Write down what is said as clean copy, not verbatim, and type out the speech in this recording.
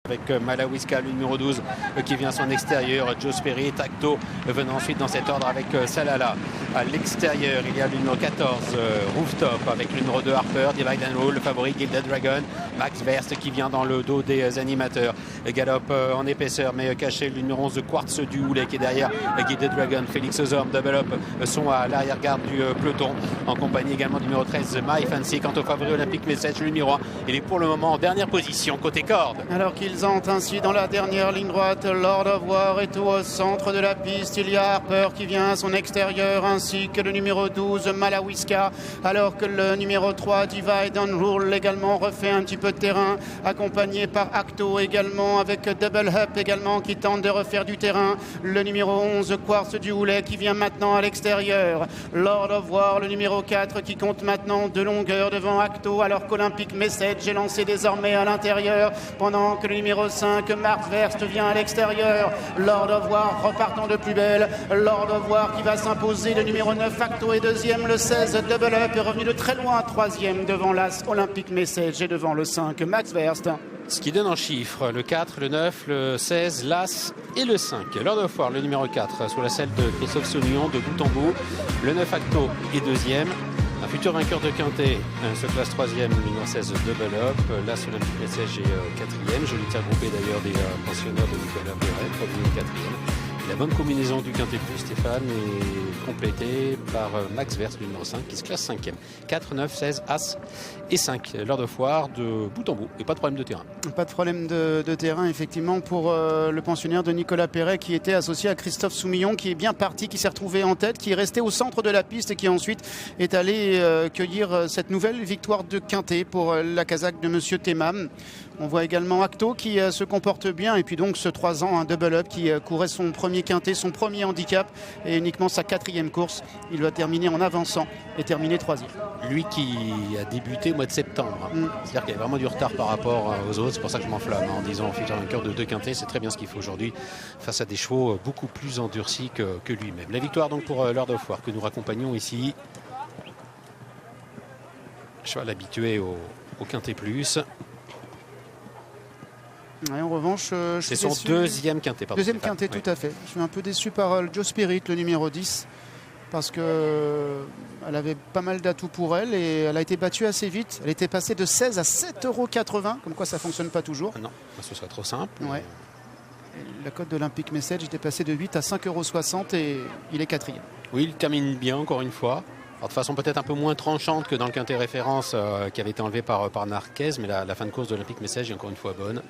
avec Malawiska, le numéro 12 qui vient à son extérieur, Joe Sperry, Acto venant ensuite dans cet ordre avec Salala. À l'extérieur, il y a le numéro 14, Rooftop, avec le numéro 2, Harper, Divide and Rule, le favori Gilded Dragon, Max Verst qui vient dans le dos des animateurs. Galope en épaisseur, mais caché, le numéro 11, Quartz du Houlet qui est derrière Gilded Dragon. Félix Ozorm, Double Up sont à l'arrière-garde du peloton, en compagnie également du numéro 13, My Fancy. Quant au favori Olympic Message, le numéro 1, il est pour le moment en dernière position côté corde. Alors qu'ils entrent ainsi dans la dernière ligne droite, Lord of War est au centre de la piste. Il y a Harper qui vient à son extérieur, ainsi que le numéro 12, Malawiska, alors que le numéro 3, Divide and Rule, également refait un petit peu de terrain, accompagné par Acto également, avec Double Up également qui tente de refaire du terrain. Le numéro 11, Quartz du Houlet qui vient maintenant à l'extérieur. Lord of War, le numéro 4 qui compte maintenant de longueur devant Acto, alors qu'Olympic Message est lancé désormais à l'intérieur, pendant que le numéro 5, Max Verst, vient à l'extérieur. Lord of War repartant de plus belle. Lord of War qui va s'imposer. Le numéro 9, Acto est deuxième. Le 16, Double Up est revenu de très loin, troisième devant l'As Olympic Message et devant le 5, Max Verst. Ce qui donne en chiffres le 4, le 9, le 16, l'As et le 5. Lord of War, le numéro 4, sous la selle de Christophe Soumillon, de bout en bout. Le 9, Acto, est deuxième. Un futur vainqueur de Quintet se classe troisième, le numéro 16, Double Up. L'As Olympic Message est quatrième. Joli tir groupé d'ailleurs des pensionnaires de Nicolas Perret, premier quatrième. La bonne combinaison du Quintet Plus, Stéphane, est complétée par Max Verst, le numéro 5, qui se classe 5e. 4, 9, 16, As et 5. Lord of War de bout en bout. Et pas de problème de terrain. Pas de problème de terrain, effectivement, pour le pensionnaire de Nicolas Perret, qui était associé à Christophe Soumillon, qui est bien parti, qui s'est retrouvé en tête, qui est resté au centre de la piste et qui ensuite est allé cueillir cette nouvelle victoire de Quintet pour la casaque de Monsieur Temam. On voit également Acto qui se comporte bien, et puis donc ce 3 ans, un Double Up qui courait son premier Quintet, son premier handicap et uniquement sa 4e course. Il va terminer en avançant et terminer 3e. Lui qui a débuté au mois de septembre. C'est-à-dire qu'il y a vraiment du retard par rapport aux autres. C'est pour ça que je m'enflamme en disant futur vainqueur de 2 Quintets. C'est très bien ce qu'il faut aujourd'hui face à des chevaux beaucoup plus endurcis que lui-même. La victoire donc pour Lord of War que nous raccompagnons ici. Cheval habitué au Quintet Plus. Ouais, en revanche, c'est son deuxième Quintet. Pardon, deuxième Quintet, tout à fait. Je suis un peu déçu par Joe Spirit, le numéro 10, parce qu'elle avait pas mal d'atouts pour elle et elle a été battue assez vite. Elle était passée de 16 à 7,80 €, comme quoi ça ne fonctionne pas toujours. Non, ce serait trop simple. Ouais. La cote d'Olympic Message était passée de 8 à 5,60 € et il est 4e. Oui, il termine bien encore une fois. Alors, de façon peut-être un peu moins tranchante que dans le Quintet référence qui avait été enlevé par Narquez, mais la fin de course d'Olympic Message est encore une fois bonne.